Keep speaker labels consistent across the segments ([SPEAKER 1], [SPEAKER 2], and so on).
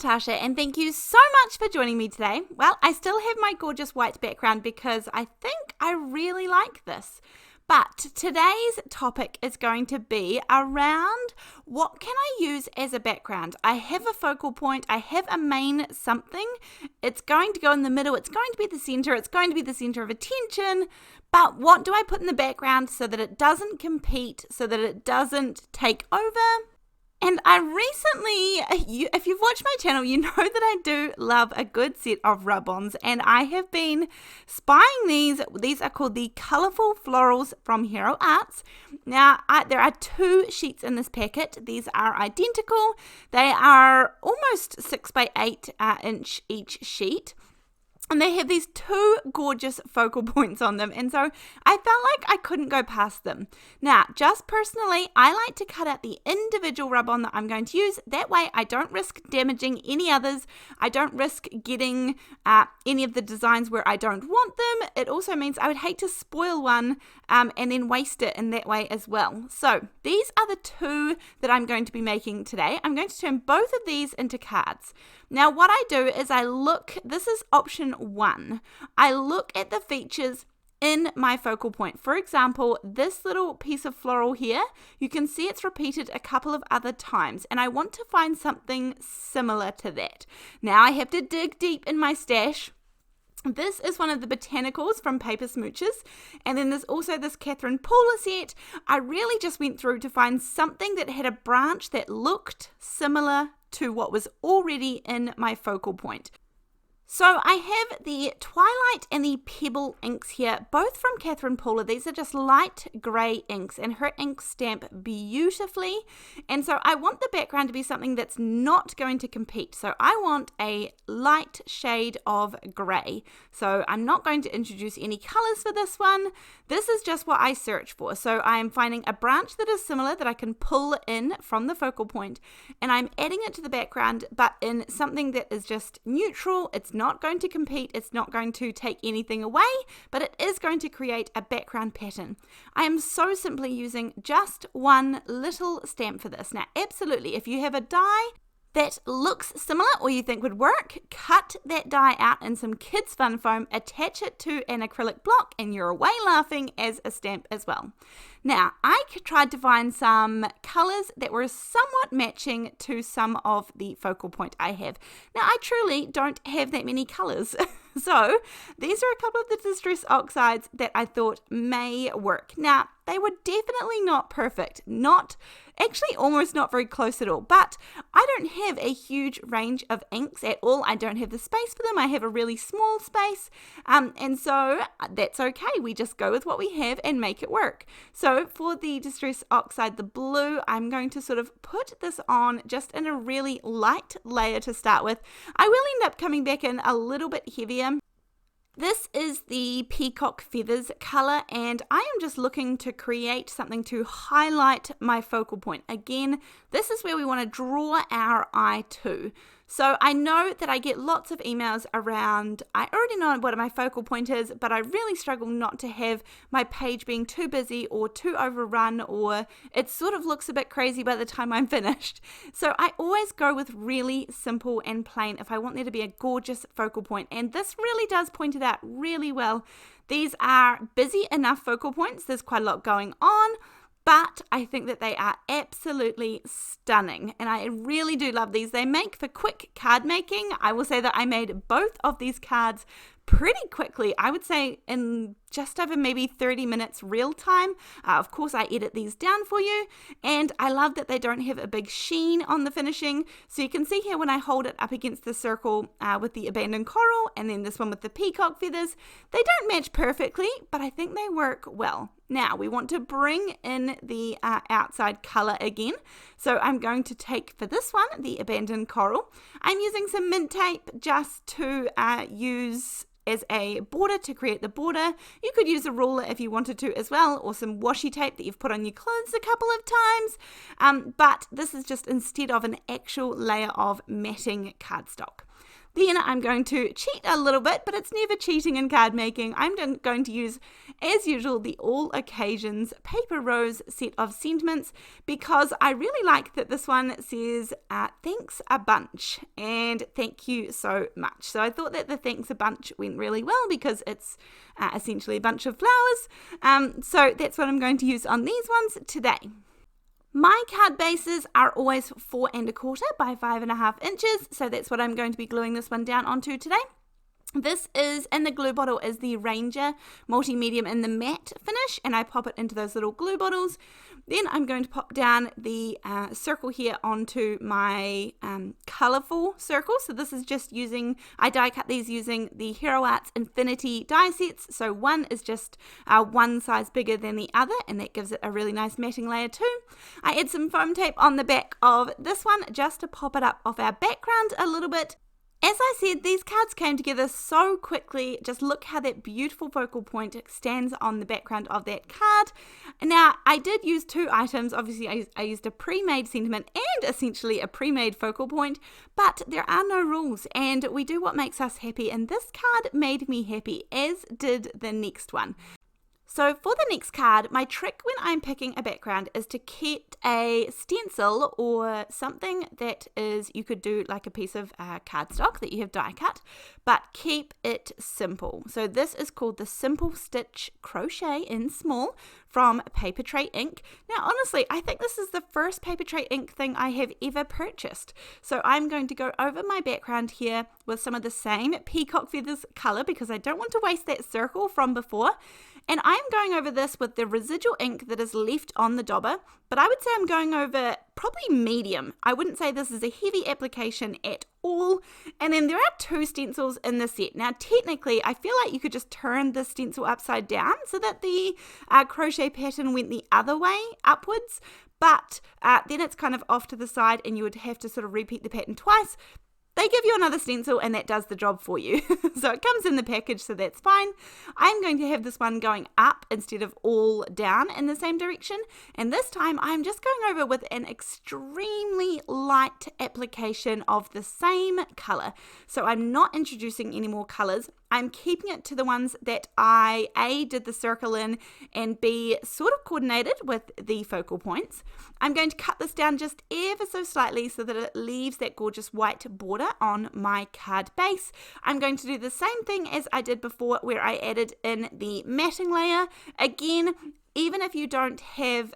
[SPEAKER 1] Natasha, and thank you so much for joining me today. Well, I still have my gorgeous white background because I think I really like this. But today's topic is going to be around what can I use as a background. I have a focal point, I have a main something. It's going to go in the middle, it's going to be the center, it's going to be the center of attention. But what do I put in the background so that it doesn't compete, so that it doesn't take over? And I recently, if you've watched my channel, you know that I do love a good set of rub-ons, and I have been spying these. These are called the Colourful Florals from Hero Arts. Now, there are 2 sheets in this packet. These are identical. They are almost 6 by 8 inch each sheet. And they have these 2 gorgeous focal points on them. And so I felt like I couldn't go past them. Now, just personally, I like to cut out the individual rub-on that I'm going to use. That way I don't risk damaging any others. I don't risk getting any of the designs where I don't want them. It also means I would hate to spoil one and then waste it in that way as well. So these are the 2 that I'm going to be making today. I'm going to turn both of these into cards. Now, what I do is this is option 1. I look at the features in my focal point. For example, this little piece of floral here, you can see it's repeated a couple of other times, and I want to find something similar to that. Now, I have to dig deep in my stash. This is one of the botanicals from Paper Smooches, and then there's also this Catherine Paula set. I really just went through to find something that had a branch that looked similar to what was already in my focal point. So I have the Twilight and the Pebble inks here, both from Catherine Paula. These are just light grey inks, and her inks stamp beautifully. And so I want the background to be something that's not going to compete. So I want a light shade of grey. So I'm not going to introduce any colours for this one. This is just what I search for. So I'm finding a branch that is similar that I can pull in from the focal point, and I'm adding it to the background, but in something that is just neutral. It's not going to compete, it's not going to take anything away, but it is going to create a background pattern. I am so simply using just one little stamp for this. Now, absolutely, if you have a die that looks similar or you think would work, cut that die out in some kids fun foam, attach it to an acrylic block, and you're away laughing as a stamp as well. Now, I tried to find some colours that were somewhat matching to some of the focal point I have. Now, I truly don't have that many colours. So, these are a couple of the Distress Oxides that I thought may work. Now, they were definitely not perfect. Actually almost not very close at all. But I don't have a huge range of inks at all. I don't have the space for them. I have a really small space. And so that's okay. We just go with what we have and make it work. So for the Distress Oxide, the blue, I'm going to sort of put this on just in a really light layer to start with. I will end up coming back in a little bit heavier. This is the Peacock Feathers colour, and I am just looking to create something to highlight my focal point. Again, this is where we want to draw our eye to. So I know that I get lots of emails around, I already know what my focal point is, but I really struggle not to have my page being too busy or too overrun, or it sort of looks a bit crazy by the time I'm finished. So I always go with really simple and plain if I want there to be a gorgeous focal point, and this really does point it out really well. These are busy enough focal points, there's quite a lot going on, but I think that they are absolutely stunning, and I really do love these. They make for quick card making. I will say that I made both of these cards pretty quickly. I would say in just over maybe 30 minutes real time. Of course, I edit these down for you, and I love that they don't have a big sheen on the finishing. So you can see here when I hold it up against the circle with the abandoned coral, and then this one with the peacock feathers, they don't match perfectly, but I think they work well. Now we want to bring in the outside color again. So I'm going to take for this one, the abandoned coral. I'm using some mint tape just to use as a border to create the border. You could use a ruler if you wanted to as well, or some washi tape that you've put on your clothes a couple of times, but this is just instead of an actual layer of matting cardstock. Then I'm going to cheat a little bit, but it's never cheating in card making. I'm going to use, as usual, the All Occasions Paper Rose set of sentiments, because I really like that this one says thanks a bunch and thank you so much. So I thought that the thanks a bunch went really well because it's essentially a bunch of flowers. So that's what I'm going to use on these ones today. My card bases are always 4 1/4 by 5.5 inches, so that's what I'm going to be gluing this one down onto today. This is, in the glue bottle, is the Ranger Multi-Medium in the matte finish, and I pop it into those little glue bottles. Then I'm going to pop down the circle here onto my colourful circle. So this is just using, I die cut these using the Hero Arts Infinity die sets. So one is just one size bigger than the other, and that gives it a really nice matting layer too. I add some foam tape on the back of this one just to pop it up off our background a little bit. As I said, these cards came together so quickly. Just look how that beautiful focal point stands on the background of that card. Now, I did use 2 items. Obviously, I used a pre-made sentiment and essentially a pre-made focal point, but there are no rules, and we do what makes us happy, and this card made me happy, as did the next one. So for the next card, my trick when I'm picking a background is to keep a stencil or something that is, you could do like a piece of cardstock that you have die cut, but keep it simple. So this is called the Simple Stitch Crochet in Small from Papertrey ink. Now honestly, I think this is the first Papertrey ink thing I have ever purchased. So I'm going to go over my background here with some of the same Peacock feathers color because I don't want to waste that circle from before. And I'm going over this with the residual ink that is left on the dauber, but I would say I'm going over probably medium. I wouldn't say this is a heavy application at all. And then there are 2 stencils in the set. Now technically, I feel like you could just turn the stencil upside down so that the crochet pattern went the other way, upwards, but then it's kind of off to the side and you would have to sort of repeat the pattern twice. They give you another stencil and that does the job for you. So it comes in the package, so that's fine. I'm going to have this one going up instead of all down in the same direction. And this time I'm just going over with an extremely light application of the same color. So I'm not introducing any more colors. I'm keeping it to the ones that I A, did the circle in, and B, sort of coordinated with the focal points. I'm going to cut this down just ever so slightly so that it leaves that gorgeous white border on my card base. I'm going to do the same thing as I did before where I added in the matting layer. Again, even if you don't have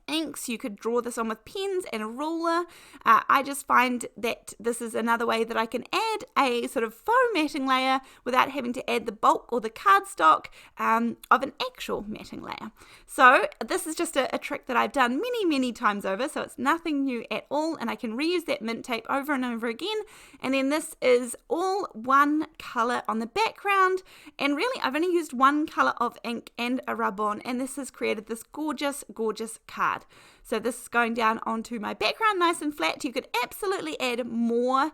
[SPEAKER 1] inks, you could draw this on with pens and a ruler. I just find that this is another way that I can add a sort of foam matting layer without having to add the bulk or the cardstock of an actual matting layer. So this is just a trick that I've done many times over, so it's nothing new at all, and I can reuse that mint tape over and over again. And then this is all one color on the background, and really I've only used one color of ink and a rub-on, and this has created this gorgeous card. So this is going down onto my background nice and flat. You could absolutely add more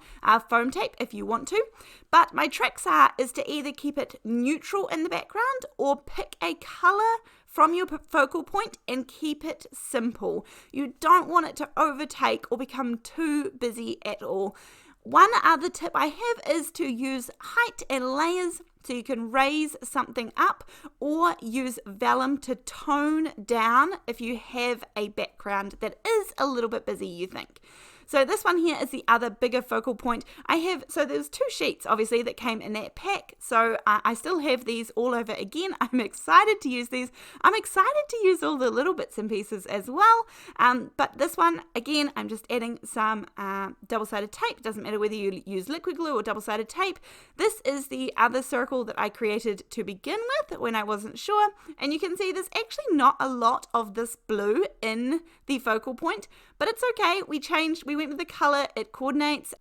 [SPEAKER 1] foam tape if you want to, but my tricks is to either keep it neutral in the background or pick a color from your focal point and keep it simple. You don't want it to overtake or become too busy at all. One other tip I have is to use height and layers, so you can raise something up or use vellum to tone down if you have a background that is a little bit busy, you think. So this one here is the other bigger focal point. So there's 2 sheets obviously that came in that pack. So I still have these all over again. I'm excited to use these. I'm excited to use all the little bits and pieces as well. But this one, again, I'm just adding some double-sided tape. It doesn't matter whether you use liquid glue or double-sided tape. This is the other circle that I created to begin with when I wasn't sure. And you can see there's actually not a lot of this blue in the focal point, but it's okay. We went with the color, it coordinates.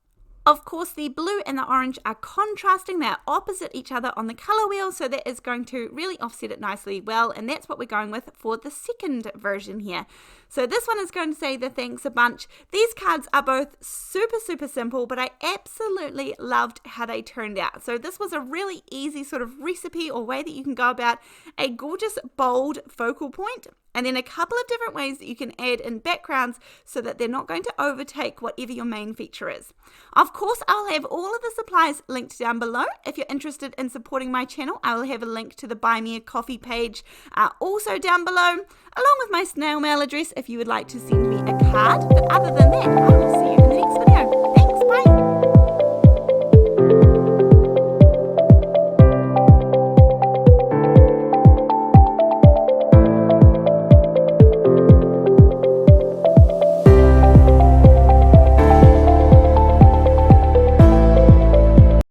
[SPEAKER 1] Of course, the blue and the orange are contrasting. They're opposite each other on the color wheel, so that is going to really offset it nicely well, and that's what we're going with for the second version here. So this one is going to say the thanks a bunch. These cards are both super simple, but I absolutely loved how they turned out. So this was a really easy sort of recipe or way that you can go about a gorgeous bold focal point. And then a couple of different ways that you can add in backgrounds so that they're not going to overtake whatever your main feature is. Of course, I'll have all of the supplies linked down below. If you're interested in supporting my channel, I will have a link to the Buy Me a Coffee page also down below, along with my snail mail address if you would like to send me a card. But other than that, I will